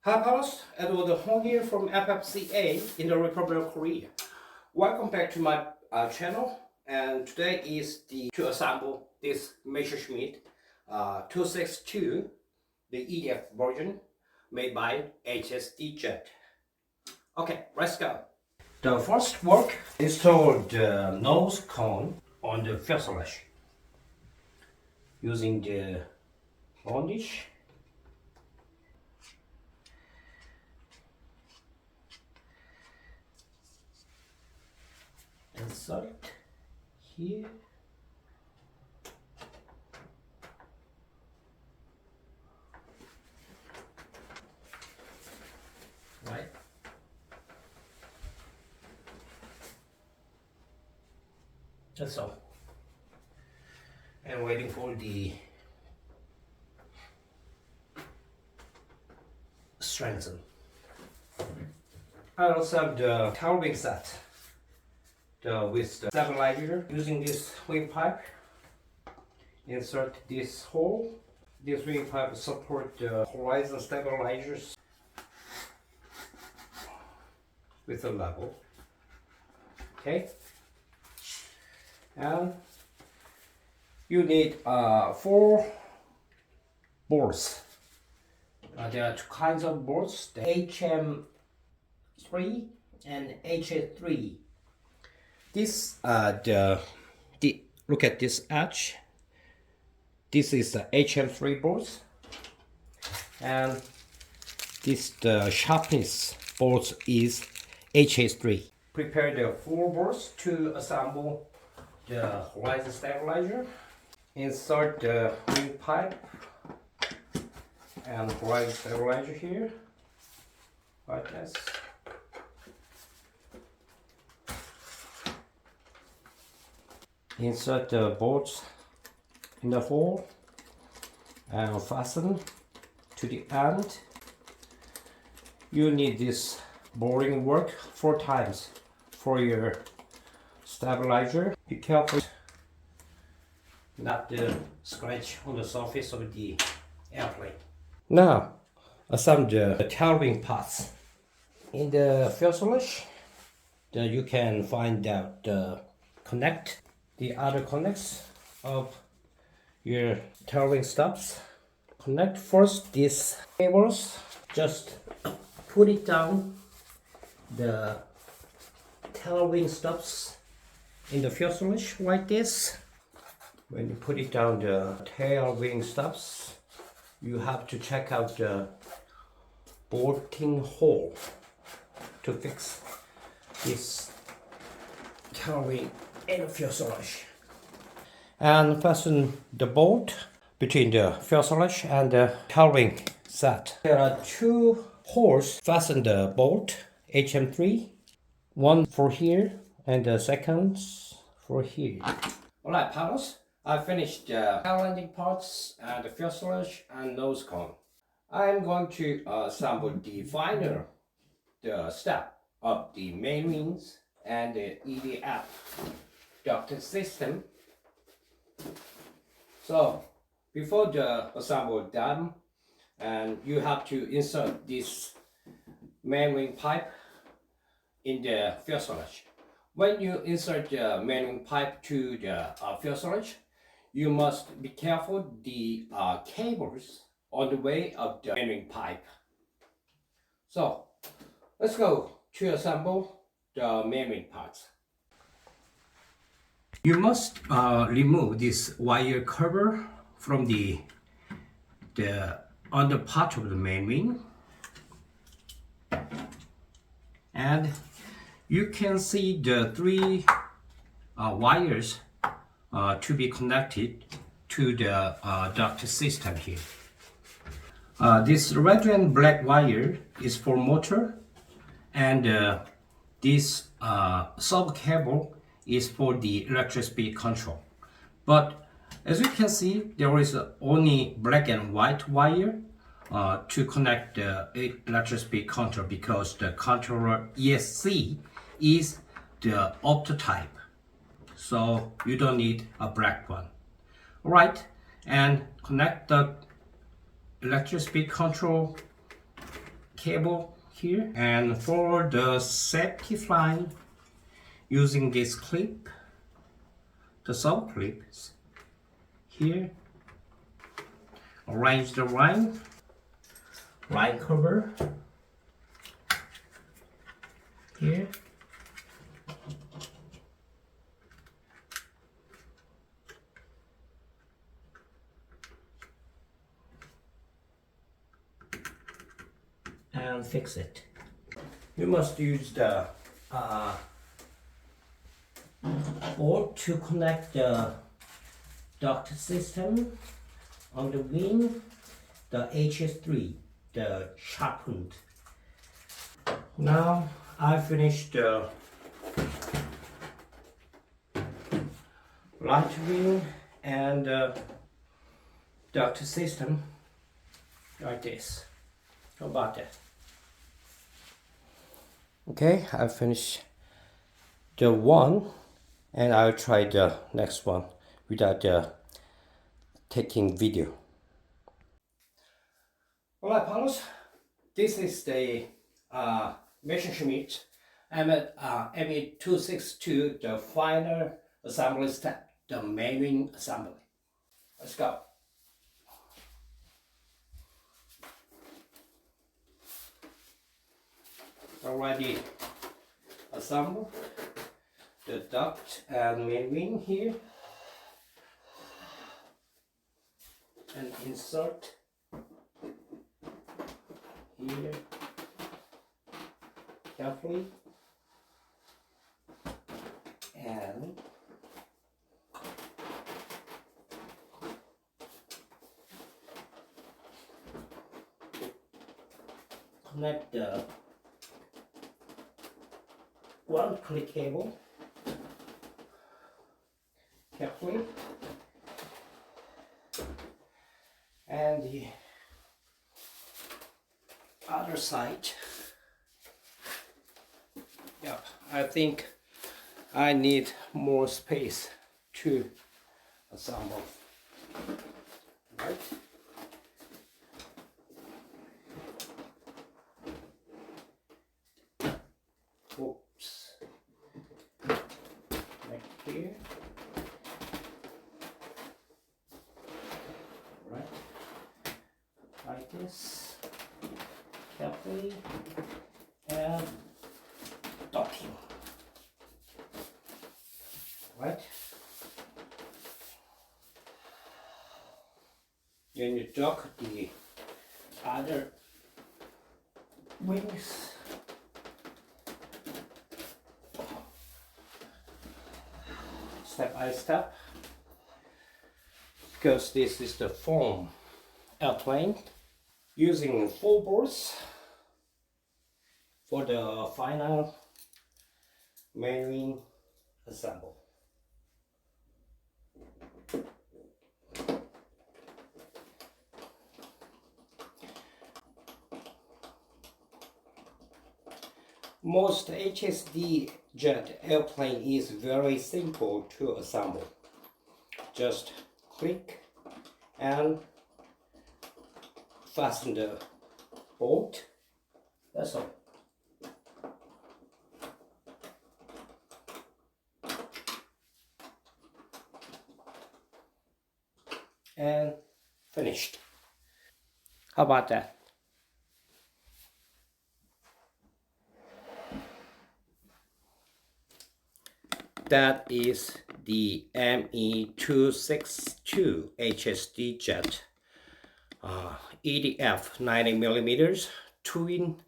Hi, Paulus. Edward Hong here from FFCA in the Republic of Korea. Welcome back to my channel. And today is to assemble this Messerschmitt 262, the EDF version made by HSD Jet. Okay, let's go. The first work is install the nose cone on the fuselage using the bondage. Insert here. Right. That's all. And waiting for the strengthen. I also have the tail wing set with the stabilizer. Using this wing pipe, insert this hole. This wing pipe support the horizon stabilizers with a level. Okay, and you need 4 bolts. There are 2 kinds of bolts: the HM3 and HA3. This look at this edge. This is the HM3 bolts, and the sharpness bolts is HA3. Prepare the 4 bolts to assemble the horizon stabilizer. Insert the wing pipe and horizon stabilizer here, like this. Insert the bolts in the hole and fasten to the end. You need this boring work 4 times for your stabilizer. Be careful not to scratch on the surface of the airplane. Now assemble the tail wing parts. In the fuselage, you can find out the other connects of your tail wing stops. Connect first these cables. Just put it down the tail wing stops in the fuselage like this. When you put it down the tail wing stops, you have to check out the bolting hole to fix this tail wing in the fuselage. And fasten the bolt between the fuselage and the tail wing set. There are 2 holes. Fasten the bolt HM3, one for here and the second for here. Alright, pilots, I finished the tail landing parts and the fuselage and nose cone. I'm going to assemble the final step of the main wings and the EDF ducted system. So before the assemble them, and you have to insert this main wing pipe in the fuselage. When you insert the main wing pipe to the fuselage, you must be careful the cables on the way of the main wing pipe. So let's go to assemble the main wing parts. You must remove this wire cover from the under part of the main wing, and you can see the 3 wires to be connected to the duct system here. This red and black wire is for motor, and this sub cable is for the electric speed control. But as you can see, there is only black and white wire to connect the electric speed control, because the controller ESC is the opto type, so you don't need a black one. Alright, and connect the electric speed control cable here, and for the safety fly, using this clip, the sub clips here, arrange the line cover here. And fix it. You must use the board to connect the duct system on the wing, the HS3, the sharpened. Now I finished the right wing and the duct system like this. How about that? Okay, I finished the one, and I'll try the next one without taking video. Alright, Paulus, this is the Messerschmitt ME262, the final assembly step, the main wing assembly. Let's go. Already assembled the duct and main wing here, and insert here carefully, and connect the one click cable carefully, and the other side. Yep, I think I need more space to assemble. Right. Oops. Like here. Right. Like this. Carefully. And docking. Right. Then you dock the other wings. Step by step, because this is the foam airplane, using 4 boards for the final main wing assemble. Most HSD jet airplane is very simple to assemble. Just click and fasten the bolt. That's all. And finished. How about that? That is the ME262 HSD jet, EDF 90mm twin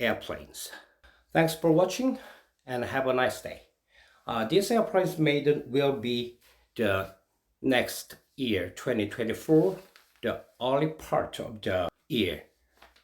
airplanes. Thanks for watching and have a nice day. This airplane's maiden will be the next year, 2024, the early part of the year.